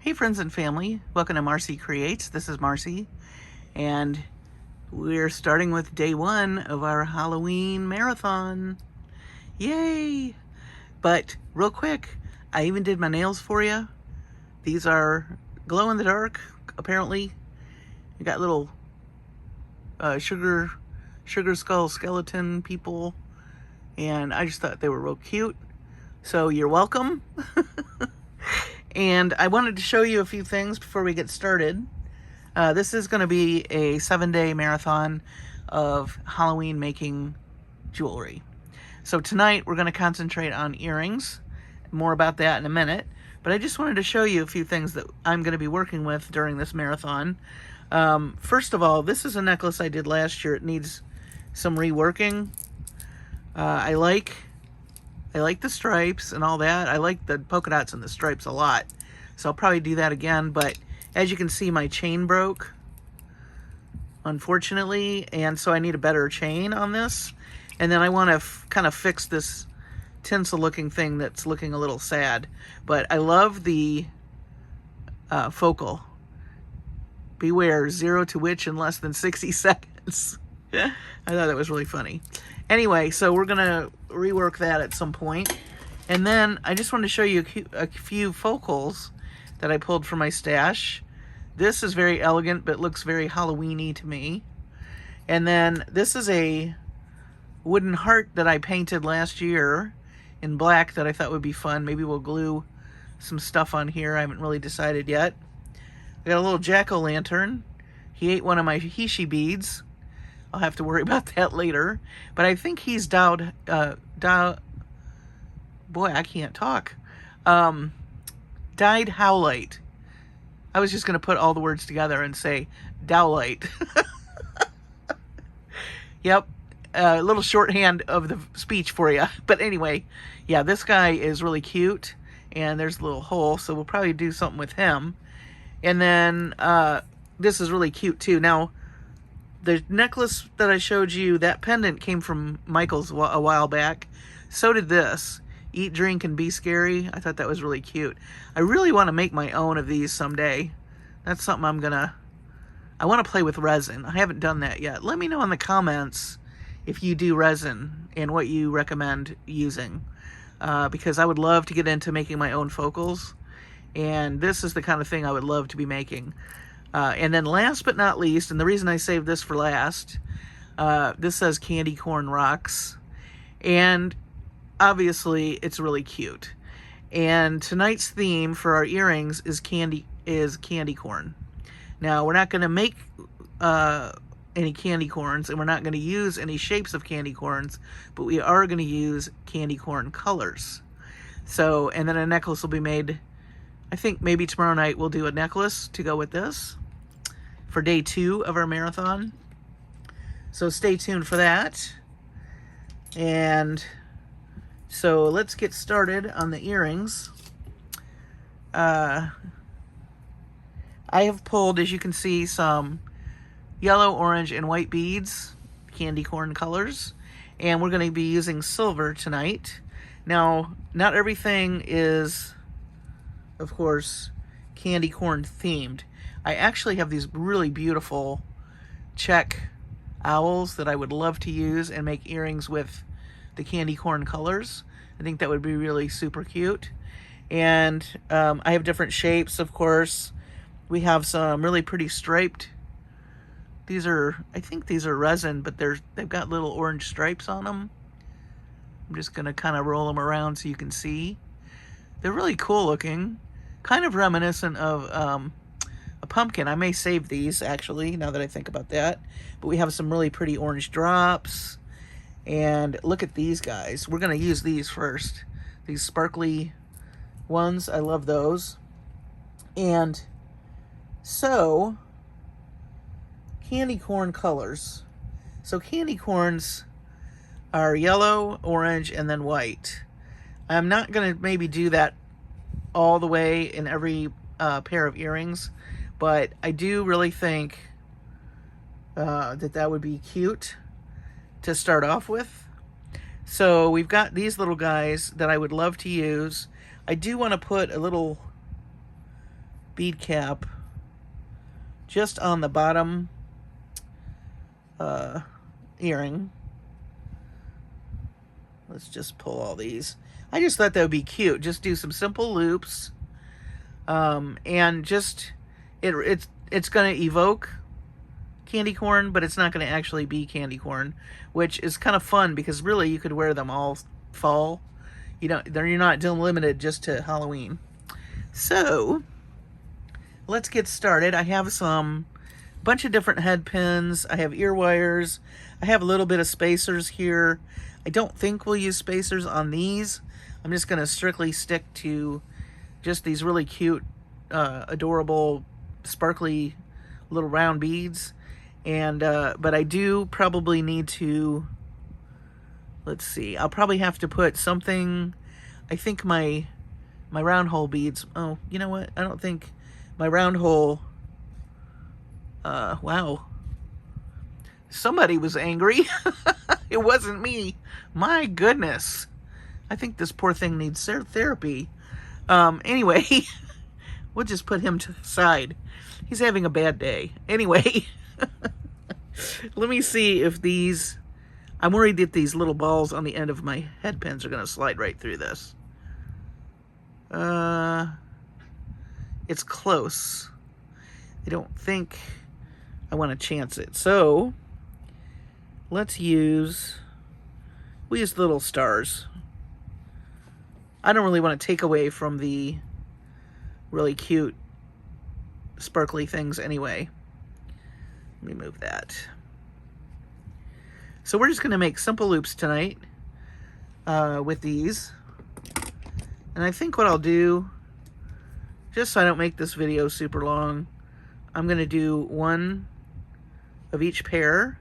Hey friends and family, welcome to Marcie Creates. This is Marcie, and we're starting with day one of our Halloween marathon. Yay! But real quick, I even did my nails for you. These are glow in the dark, apparently. You got little sugar skull skeleton people, and I just thought they were real cute. So you're welcome. And I wanted to show you a few things before we get started. This is going to be a 7-day marathon of Halloween making jewelry. So tonight we're going to concentrate on earrings. More about that in a minute. But I just wanted to show you a few things that I'm going to be working with during this marathon. First of all, this is a necklace I did last year. It needs some reworking. I like the stripes and all that. I like the polka dots and the stripes a lot. So I'll probably do that again. But as you can see, my chain broke, unfortunately. And so I need a better chain on this. And then I want to kind of fix this tinsel looking thing that's looking a little sad. But I love the focal. Beware, 0 to witch in less than 60 seconds. I thought that was really funny. Anyway, so we're going to rework that at some point. And then I just wanted to show you a few focals that I pulled from my stash. This is very elegant, but looks very Halloween-y to me. And then this is a wooden heart that I painted last year in black that I thought would be fun. Maybe we'll glue some stuff on here. I haven't really decided yet. I got a little jack-o'-lantern. He ate one of my Hishi beads. I'll have to worry about that later. But I think he's boy, I can't talk. Dyed howlite. I was just going to put all the words together and say dowlite. Yep. A little shorthand of the speech for you. But anyway, yeah, this guy is really cute. And there's a little hole, so we'll probably do something with him. And then this is really cute too. Now, the necklace that I showed you, that pendant came from Michael's a while back. So did this. Eat, drink, and be scary. I thought that was really cute. I really want to make my own of these someday. That's something I want to play with resin. I haven't done that yet. Let me know in the comments if you do resin and what you recommend using. Because I would love to get into making my own focals. And this is the kind of thing I would love to be making. And then last but not least, and the reason I saved this for last, this says Candy Corn Rocks. And obviously it's really cute. And tonight's theme for our earrings is candy corn. Now, we're not going to make any candy corns, and we're not going to use any shapes of candy corns, but we are going to use candy corn colors. So, and then a necklace will be made. I think maybe tomorrow night we'll do a necklace to go with this for day 2 of our marathon. So stay tuned for that. And so let's get started on the earrings. I have pulled, as you can see, some yellow, orange, and white beads, candy corn colors. And we're going to be using silver tonight. Now, not everything is, of course, candy corn themed. I actually have these really beautiful check owls that I would love to use and make earrings with the candy corn colors. I think that would be really super cute. And I have different shapes, of course. We have some really pretty striped. I think these are resin, but they've got little orange stripes on them. I'm just going to kind of roll them around so you can see. They're really cool looking. Kind of reminiscent of a pumpkin. I may save these, actually, now that I think about that. But we have some really pretty orange drops. And look at these guys. We're going to use these first. These sparkly ones. I love those. And so, candy corn colors. So candy corns are yellow, orange, and then white. I'm not going to maybe do that all the way in every pair of earrings, but I do really think that would be cute to start off with. So we've got these little guys that I would love to use. I do want to put a little bead cap just on the bottom earring. Let's just pull all these. I just thought that would be cute. Just do some simple loops, and just it's going to evoke candy corn, but it's not going to actually be candy corn, which is kind of fun because really you could wear them all fall. You're not limited just to Halloween. So let's get started. I have some bunch of different head pins. I have ear wires. I have a little bit of spacers here. I don't think we'll use spacers on these. I'm just going to strictly stick to just these really cute, adorable, sparkly little round beads. And but I do probably need to, let's see, I'll probably have to put something. I think my round hole beads, oh, you know what? I don't think my round hole, wow. Somebody was angry. It wasn't me. My goodness. I think this poor thing needs therapy. Anyway, we'll just put him to the side. He's having a bad day. Anyway, let me see if these, I'm worried that these little balls on the end of my head pins are going to slide right through this. It's close. I don't think I want to chance it. So let's use, we'll use little stars. I don't really want to take away from the really cute sparkly things anyway. Let me move that. So we're just going to make simple loops tonight with these. And I think what I'll do, just so I don't make this video super long, I'm going to do one of each pair.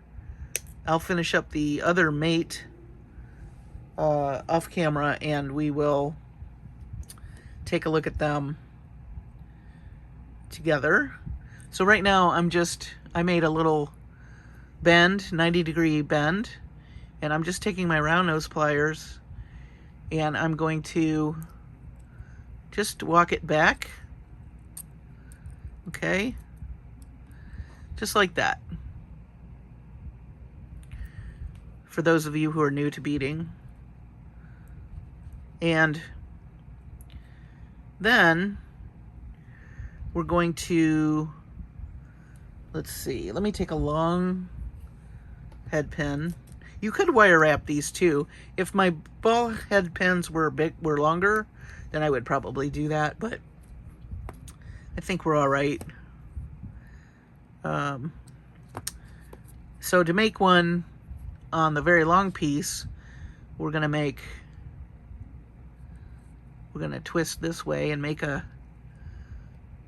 I'll finish up the other mate off camera, and we will take a look at them together. So right now I made a little bend, 90-degree bend, and I'm just taking my round nose pliers and I'm going to just walk it back, okay, just like that. For those of you who are new to beading. And then we're going to, let's see, let me take a long head pin. You could wire wrap these too. If my ball head pins were longer, then I would probably do that, but I think we're all right. So to make one on the very long piece, we're gonna twist this way and make a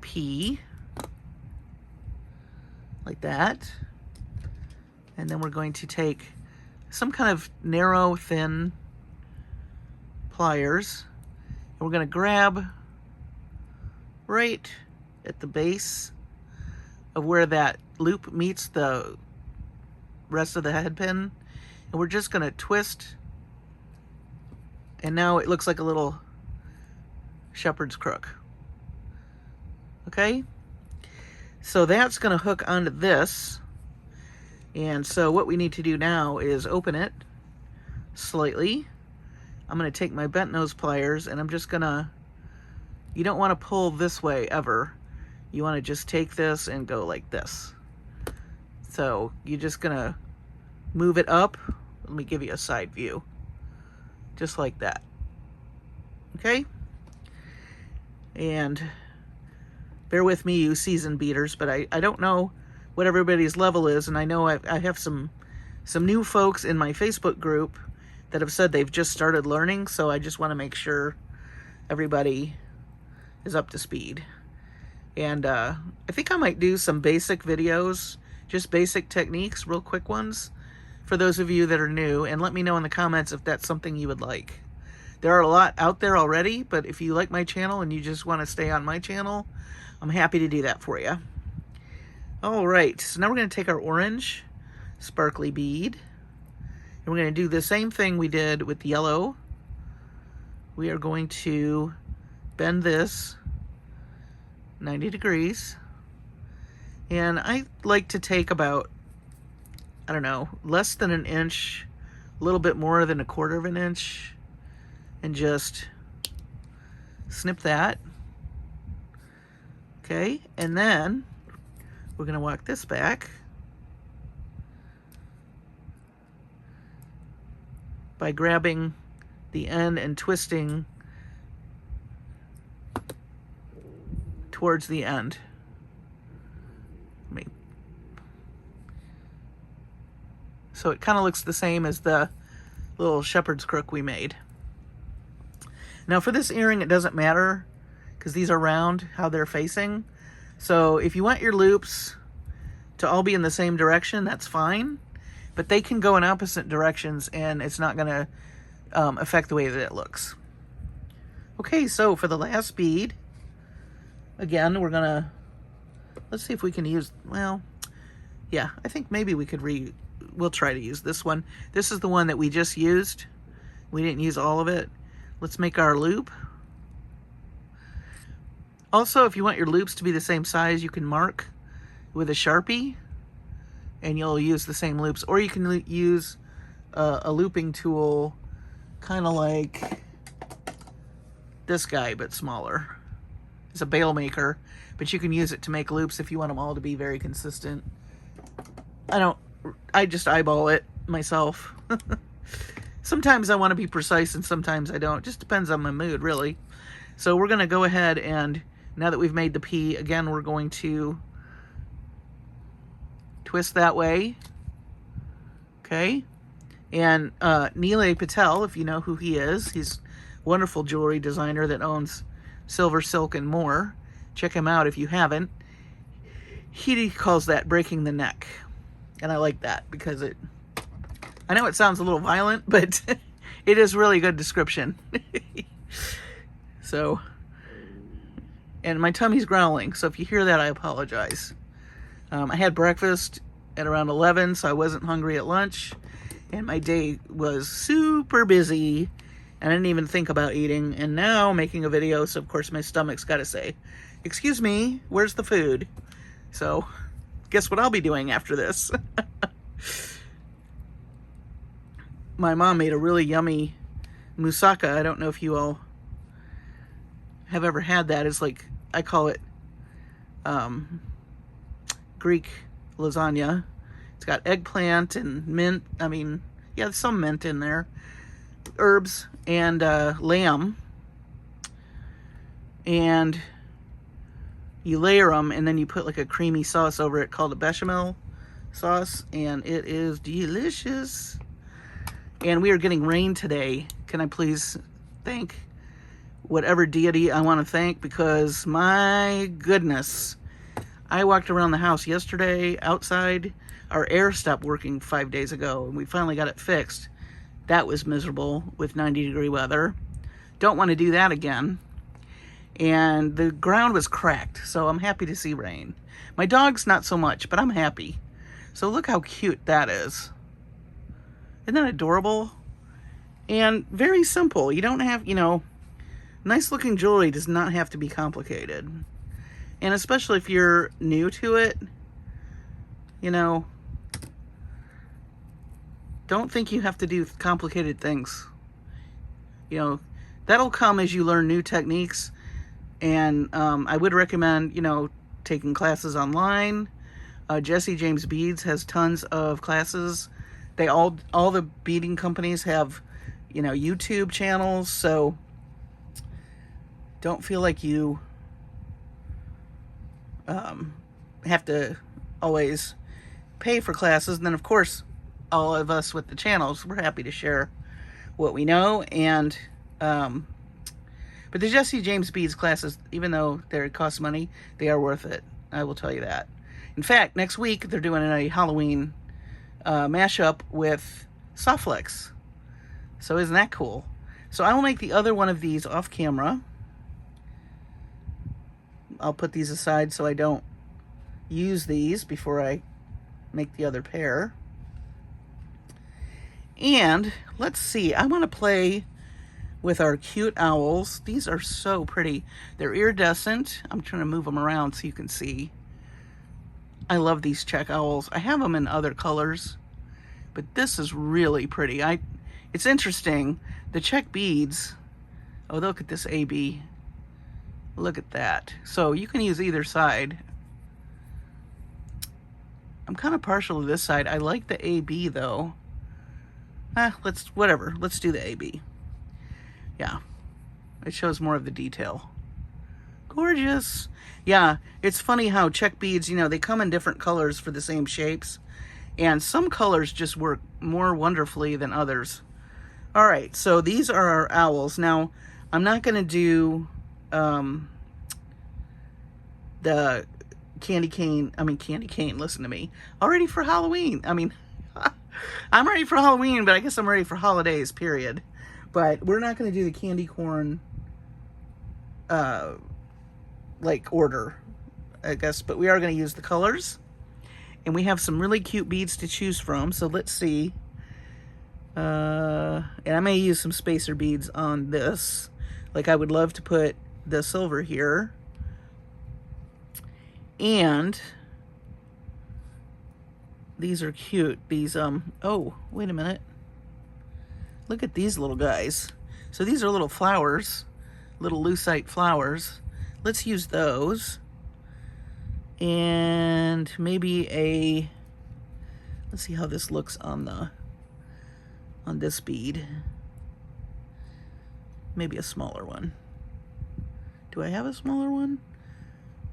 P like that. And then we're going to take some kind of narrow, thin pliers, and we're going to grab right at the base of where that loop meets the rest of the head pin, and we're just going to twist, and now it looks like a little shepherd's crook. Okay, so that's going to hook onto this. And so what we need to do now is open it slightly. I'm going to take my bent nose pliers, and I'm just going to, you don't want to pull this way ever. You want to just take this and go like this. So you're just going to move it up. Let me give you a side view. Just like that. Okay? And bear with me, you seasoned beaters, but I don't know what everybody's level is, and I know I have some new folks in my Facebook group that have said they've just started learning, so I just want to make sure everybody is up to speed. And I think I might do some basic videos, just basic techniques, real quick ones, for those of you that are new, and let me know in the comments if that's something you would like. There are a lot out there already, but if you like my channel and you just want to stay on my channel, I'm happy to do that for you. All right, so now we're going to take our orange sparkly bead, and we're going to do the same thing we did with the yellow. We are going to bend this 90 degrees. And I like to take about, I don't know, less than an inch, a little bit more than 1/4 of an inch, and just snip that. Okay, and then we're going to walk this back by grabbing the end and twisting towards the end. So it kind of looks the same as the little shepherd's crook we made. Now for this earring, it doesn't matter because these are round, how they're facing. So if you want your loops to all be in the same direction, that's fine. But they can go in opposite directions and it's not going to affect the way that it looks. Okay, so for the last bead, again, we're going to, let's see if we can use, well, yeah, I think maybe we could we'll try to use this one. This is the one that we just used. We didn't use all of it. Let's make our loop. Also, if you want your loops to be the same size, you can mark with a Sharpie and you'll use the same loops. Or you can use a looping tool kind of like this guy, but smaller. It's a bail maker, but you can use it to make loops if you want them all to be very consistent. I just eyeball it myself. Sometimes I want to be precise and sometimes I don't. Just depends on my mood, really. So we're going to go ahead and, now that we've made the P, again, we're going to twist that way. Okay. And Nilay Patel, if you know who he is, he's a wonderful jewelry designer that owns Silver, Silk, and more. Check him out if you haven't. He calls that breaking the neck. And I like that because I know it sounds a little violent, but it is really good description. So, and my tummy's growling, so if you hear that, I apologize. I had breakfast at around 11, so I wasn't hungry at lunch, and my day was super busy, and I didn't even think about eating, and now I'm making a video, so of course my stomach's got to say, excuse me, where's the food? So, guess what I'll be doing after this? My mom made a really yummy moussaka. I don't know if you all have ever had that. It's like, I call it Greek lasagna. It's got eggplant and mint. I mean, yeah, there's some mint in there. Herbs and lamb. And you layer them and then you put like a creamy sauce over it called a bechamel sauce, and it is delicious. And we are getting rain today. Can I please thank whatever deity I want to thank, because my goodness, I walked around the house yesterday outside. Our air stopped working 5 days ago and we finally got it fixed. That was miserable with 90-degree weather. Don't want to do that again. And the ground was cracked, so I'm happy to see rain. My dog's not so much, but I'm happy. So look how cute that is. Isn't that adorable? And very simple. You don't have, nice looking jewelry does not have to be complicated. And especially if you're new to it, don't think you have to do complicated things. That'll come as you learn new techniques. And I would recommend, taking classes online. Jesse James Beads has tons of classes. All the beading companies have, YouTube channels. So don't feel like you have to always pay for classes. And then, of course, all of us with the channels, we're happy to share what we know. And but the Jesse James Beads classes, even though they cost money, they are worth it. I will tell you that. In fact, next week they're doing a Halloween mashup with Softflex. So isn't that cool? So I will make the other one of these off camera. I'll put these aside so I don't use these before I make the other pair. And let's see, I want to play with our cute owls. These are so pretty. They're iridescent. I'm trying to move them around so you can see. I love these check owls. I have them in other colors, but this is really pretty. It's interesting. The check beads, oh, look at this AB. Look at that. So you can use either side. I'm kind of partial to this side. I like the AB though. Whatever. Let's do the AB. Yeah, it shows more of the detail. Gorgeous. Yeah, it's funny how check beads, you know, they come in different colors for the same shapes, and some colors just work more wonderfully than others. All right, so these are our owls. Now, I'm not going to do the candy cane, listen to me. All ready for Halloween. I mean, I'm ready for Halloween, but I guess I'm ready for holidays, period. But we're not going to do the candy corn like order, I guess, but we are going to use the colors, and we have some really cute beads to choose from. So let's see. And I may use some spacer beads on this. Like, I would love to put the silver here. And these are cute. These, oh, wait a minute. Look at these little guys. So these are little flowers, little lucite flowers. Let's use those. And maybe let's see how this looks on this bead. Maybe a smaller one. Do I have a smaller one?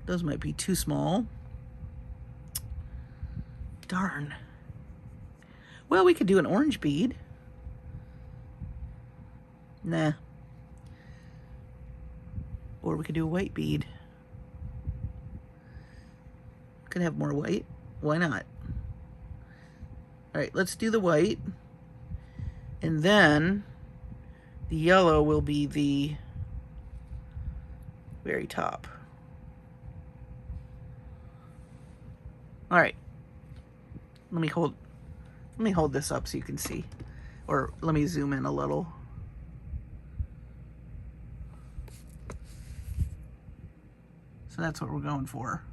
Those might be too small. Darn. Well, we could do an orange bead. Nah. Or we could do a white bead. Could have more white. Why not? All right, let's do the white. And then the yellow will be the very top. All right. Let me hold this up so you can see. Or let me zoom in a little. So that's what we're going for.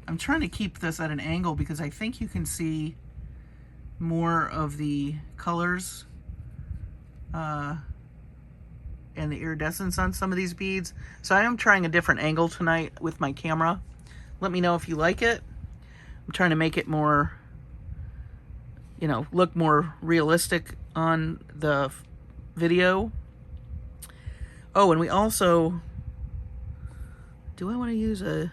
I'm trying to keep this at an angle because I think you can see more of the colors and the iridescence on some of these beads. So I am trying a different angle tonight with my camera. Let me know if you like it. I'm trying to make it more, you know, look more realistic on the video. Oh, and we also, do I want to use I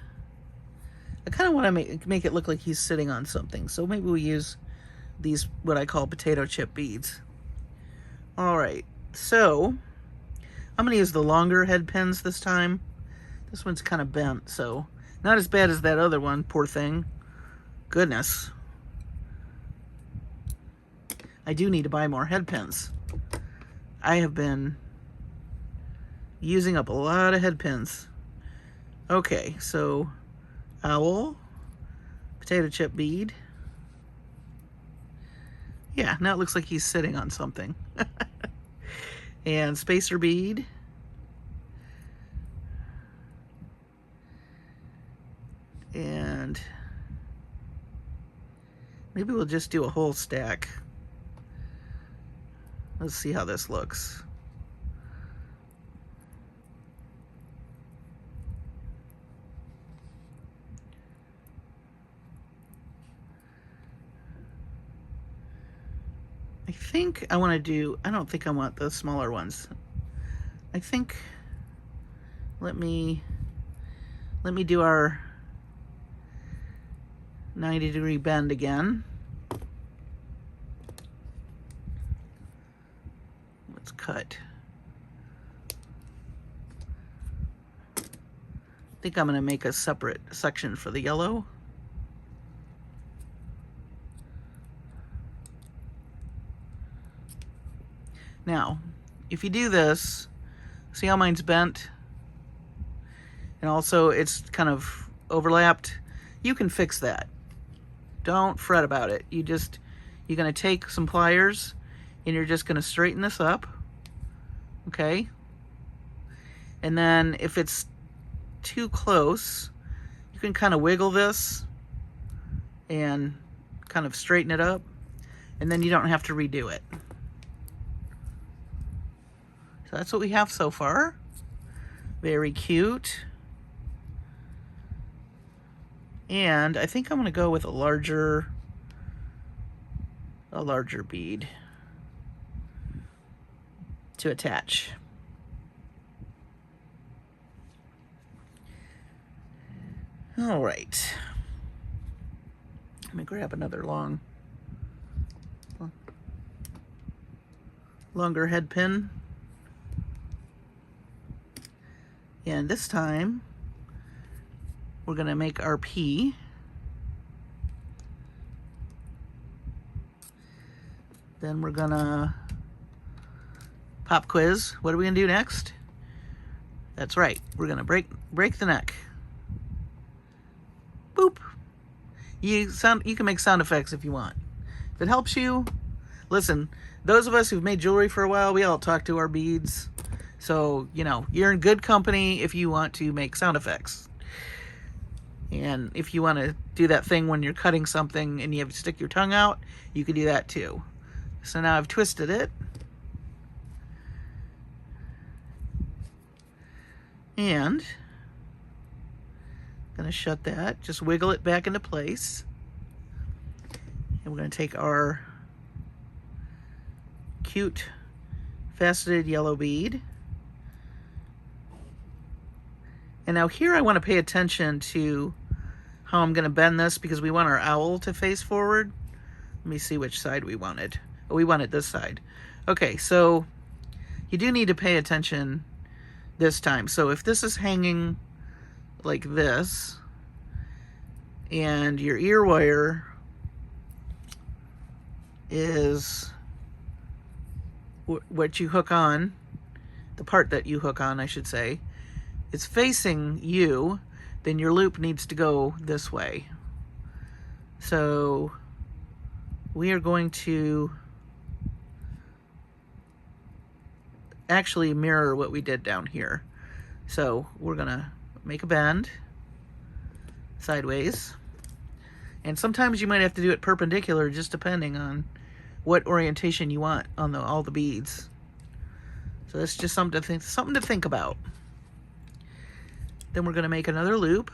kind of want to make it look like he's sitting on something. So maybe we use these, what I call potato chip beads. All right, so I'm going to use the longer head pins this time. This one's kind of bent, so not as bad as that other one, poor thing. Goodness. I do need to buy more head pins. I have been using up a lot of head pins. Okay, so owl, potato chip bead. Yeah, now it looks like he's sitting on something. And spacer bead. And maybe we'll just do a whole stack. Let's see how this looks. I think I want to do, I don't think I want the smaller ones. I think, let me do our 90-degree bend again. Let's cut. I think I'm going to make a separate section for the yellow. Now, if you do this, see how mine's bent? And also it's kind of overlapped. You can fix that. Don't fret about it. You're going to take some pliers and you're just going to straighten this up okay? And then if it's too close, you can kind of wiggle this and kind of straighten it up, and then you don't have to redo it. So that's what we have so far. Very cute. And I think I'm gonna go with a larger bead to attach. All right. Let me grab another longer head pin. And this time, we're gonna make our P. Then we're gonna pop quiz. What are we gonna do next? That's right, we're gonna break the neck. Boop. You can make sound effects if you want. If it helps you, listen, those of us who've made jewelry for a while, we all talk to our beads. So, you know, you're in good company if you want to make sound effects. And if you want to do that thing when you're cutting something and you have to stick your tongue out, you can do that too. So now I've twisted it. And I'm gonna shut that, just wiggle it back into place. And we're gonna take our cute faceted yellow bead. And now here I want to pay attention to how I'm going to bend this because we want our owl to face forward. Let me see which side we wanted. Oh, we wanted this side. Okay, so you do need to pay attention this time. So if this is hanging like this and your ear wire is what you hook on, the part that you hook on, I should say, it's facing you, then your loop needs to go this way. So we are going to actually mirror what we did down here. So we're gonna make a bend sideways. And sometimes you might have to do it perpendicular, just depending on what orientation you want on all the beads. So that's just something to think about. Then we're going to make another loop.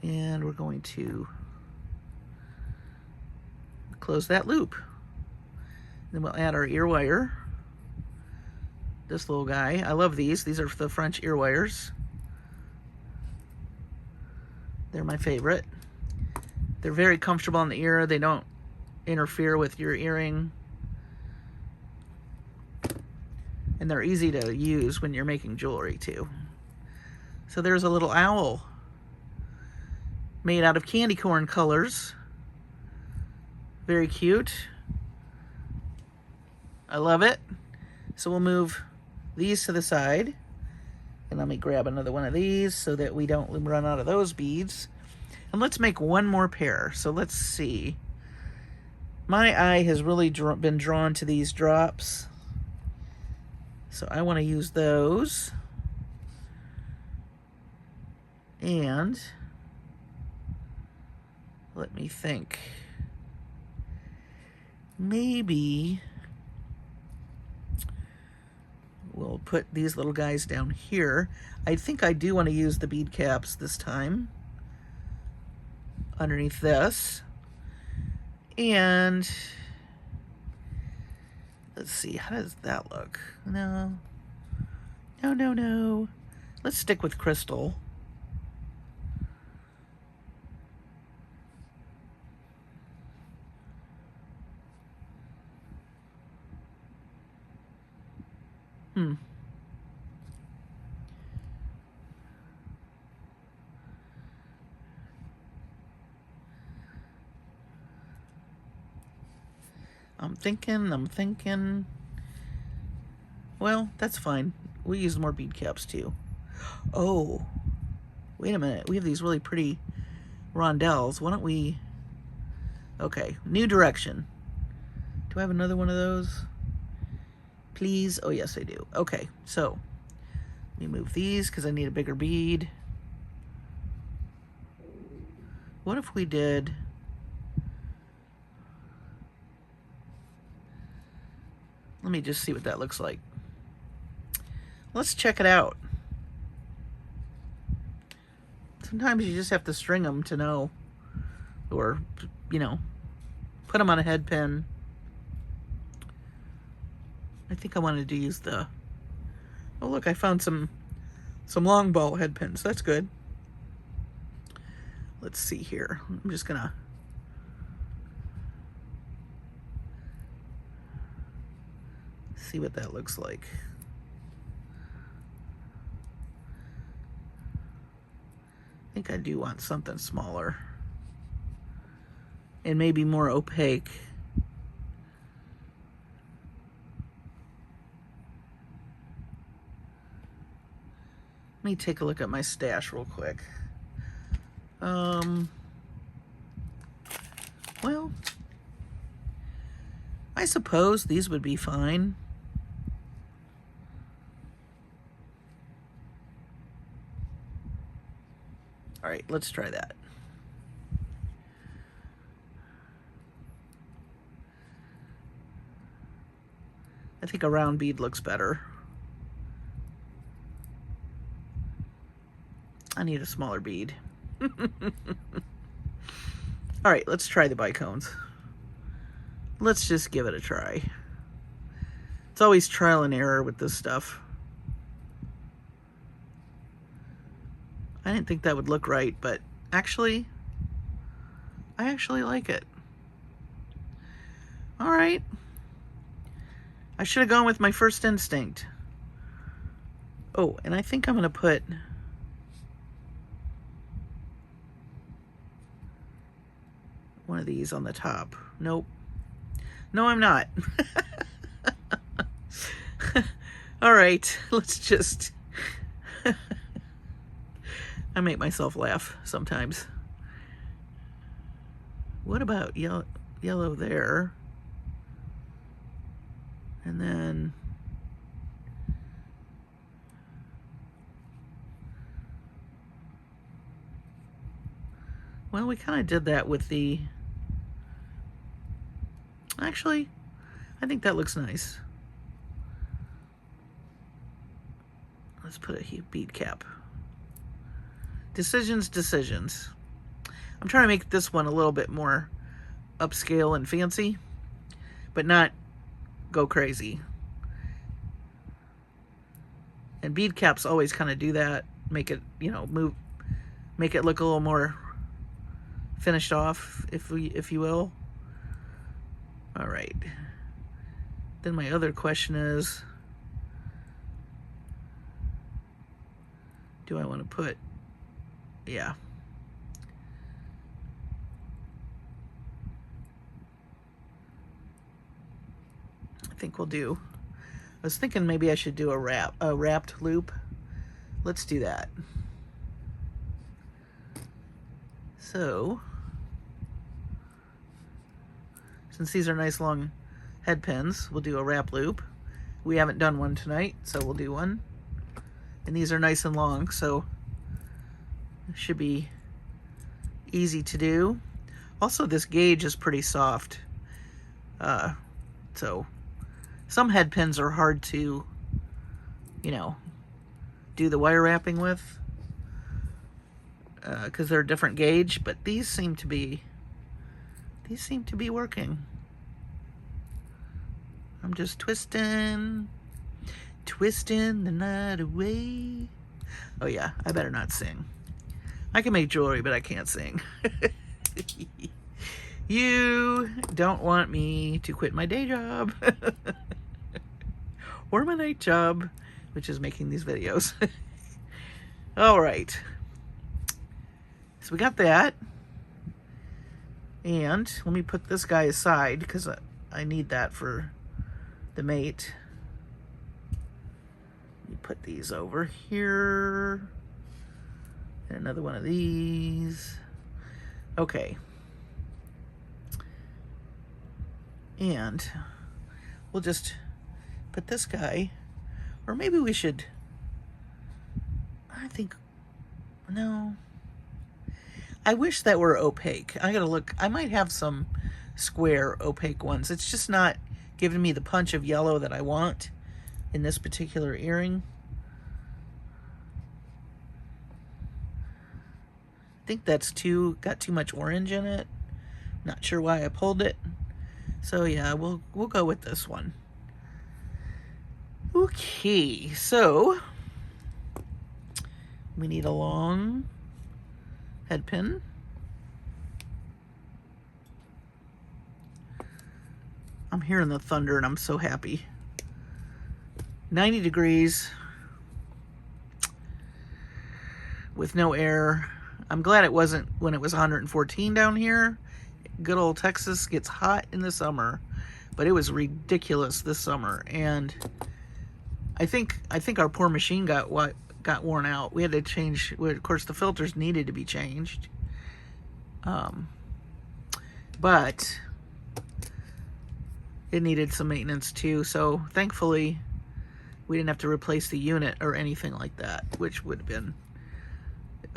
And we're going to close that loop. Then we'll add our ear wire. This little guy. I love these. These are the French ear wires. They're my favorite. They're very comfortable in the ear. They don't interfere with your earring. And they're easy to use when you're making jewelry too. So there's a little owl made out of candy corn colors. Very cute. I love it. So we'll move these to the side. And let me grab another one of these so that we don't run out of those beads. And let's make one more pair. So let's see. My eye has really been drawn to these drops. So I want to use those. And let me think. Maybe we'll put these little guys down here. I think I do want to use the bead caps this time underneath this. And let's see, how does that look? No. Let's stick with crystal. I'm thinking. Well, that's fine. We use more bead caps too. Oh, wait a minute. We have these really pretty rondelles. Why don't we Okay, new direction. Do I have another one of those? Please. Oh, yes, I do. Okay, so let me move these because I need a bigger bead. What if we did... Let me just see what that looks like. Let's check it out. Sometimes you just have to string them to know. Or, you know, put them on a head pin. I think I wanted to use the... Oh, look, I found some long ball head pins. That's good. Let's see here. I'm just gonna... see what that looks like. I think I do want something smaller. And maybe more opaque. Let me take a look at my stash real quick. Well, I suppose these would be fine. All right, let's try that. I think a round bead looks better. I need a smaller bead. All right, let's try the bicones. Let's just give it a try. It's always trial and error with this stuff. I didn't think that would look right, but actually, I actually like it. All right. I should have gone with my first instinct. Oh, and I think I'm going to put... one of these on the top. Nope. No, I'm not. All right, let's just... I make myself laugh sometimes. What about yellow there? And then... well, we kind of did that with the... actually, I think that looks nice. Let's put a bead cap. Decisions, decisions. I'm trying to make this one a little bit more upscale and fancy, but not go crazy. And bead caps always kind of do that, make it, you know, make it look a little more finished off, if you will. All right. Then my other question is, do I want to put... yeah. I think we'll do... I was thinking maybe I should do a wrapped loop. Let's do that. So, since these are nice long head pins, we'll do a wrap loop. We haven't done one tonight, so we'll do one. And these are nice and long, so it should be easy to do. Also, this gauge is pretty soft. So some head pins are hard to, you know, do the wire wrapping with, because they're a different gauge, but these seem to be working. I'm just twisting the night away. Oh yeah, I better not sing. I can make jewelry, but I can't sing. You don't want me to quit my day job or my night job, which is making these videos. All right. So we got that. And let me put this guy aside because I need that for the mate. Let me put these over here. And another one of these. Okay. And we'll just put this guy, or maybe we should, I think, no. I wish that were opaque. I gotta look. I might have some square opaque ones. It's just not giving me the punch of yellow that I want in this particular earring. I think that's got too much orange in it. Not sure why I pulled it. So yeah, we'll go with this one. Okay, so we need a long head pin. I'm hearing the thunder and I'm so happy. 90 degrees with no air. I'm glad it wasn't when it was 114 down here. Good old Texas gets hot in the summer, but it was ridiculous this summer. And I think our poor machine got worn out. We had to change. Of course, the filters needed to be changed, but it needed some maintenance too. So thankfully, we didn't have to replace the unit or anything like that, which would have been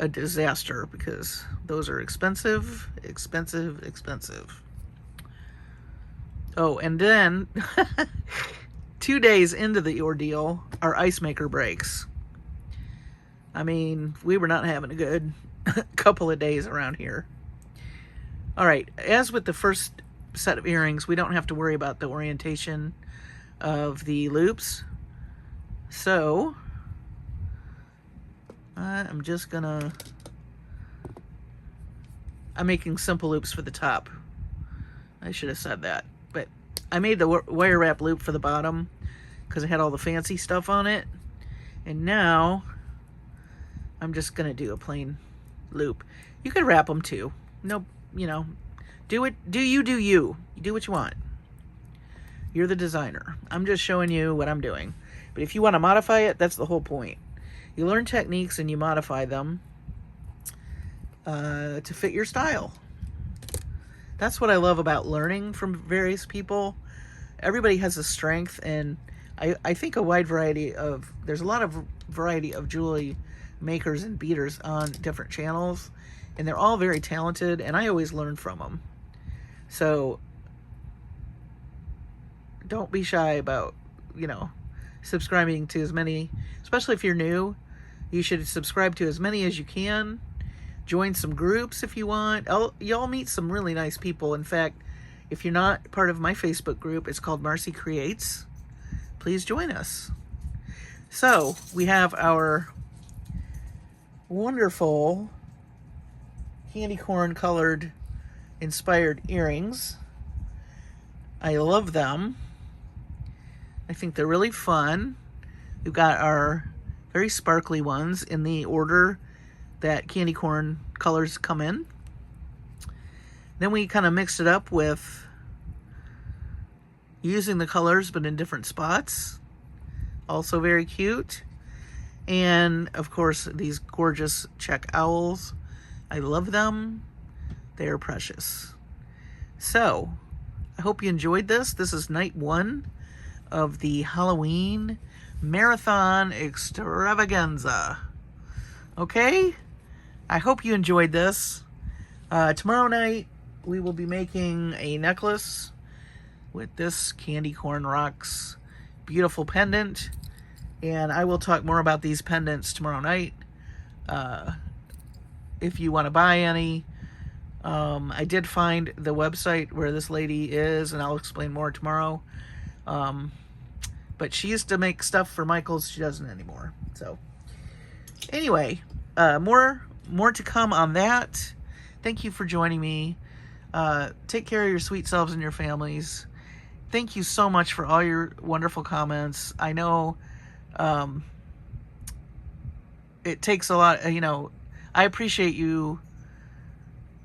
a disaster because those are expensive. Oh, and then 2 days into the ordeal, our ice maker breaks. I mean, we were not having a good couple of days around here. All right, as with the first set of earrings, we don't have to worry about the orientation of the loops. So I'm just gonna, I'm making simple loops for the top. I should have said that, but I made the wire wrap loop for the bottom because it had all the fancy stuff on it. And now I'm just gonna do a plain loop. You could wrap them too. No, you know, do you do what you want. You're the designer. I'm just showing you what I'm doing. But if you want to modify it, that's the whole point. You learn techniques and you modify them to fit your style. That's what I love about learning from various people. Everybody has a strength, and I think a wide variety of, there's a lot of variety of jewelry makers and beaders on different channels, and they're all very talented, and I always learn from them. So don't be shy about, you know, subscribing to as many, especially if you're new. You should subscribe to as many as you can. Join some groups if you want. You'll meet some really nice people. In fact, if you're not part of my Facebook group, it's called Marcie Creates. Please join us. So we have our wonderful candy corn colored inspired earrings. I love them. I think they're really fun. We've got our very sparkly ones in the order that candy corn colors come in. Then we kind of mixed it up with using the colors but in different spots. Also very cute. And of course, these gorgeous check owls. I love them. They are precious. So I hope you enjoyed this. This is night 1 of the Halloween Marathon Extravaganza. Okay? I hope you enjoyed this. Tomorrow night, we will be making a necklace with this Candy Corn Rocks beautiful pendant. And I will talk more about these pendants tomorrow night. If you want to buy any. I did find the website where this lady is, and I'll explain more tomorrow. But she used to make stuff for Michaels. She doesn't anymore. So anyway, more to come on that. Thank you for joining me. Take care of your sweet selves and your families. Thank you so much for all your wonderful comments. I know it takes a lot, you know, I appreciate you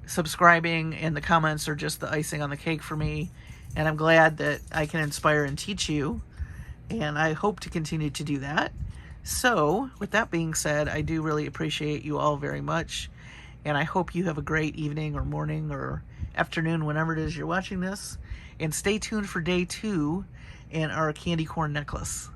subscribing, and the comments are just the icing on the cake for me. And I'm glad that I can inspire and teach you. And I hope to continue to do that. So, with that being said, I do really appreciate you all very much. And I hope you have a great evening or morning or afternoon, whenever it is you're watching this. And stay tuned for day 2 and our candy corn necklace.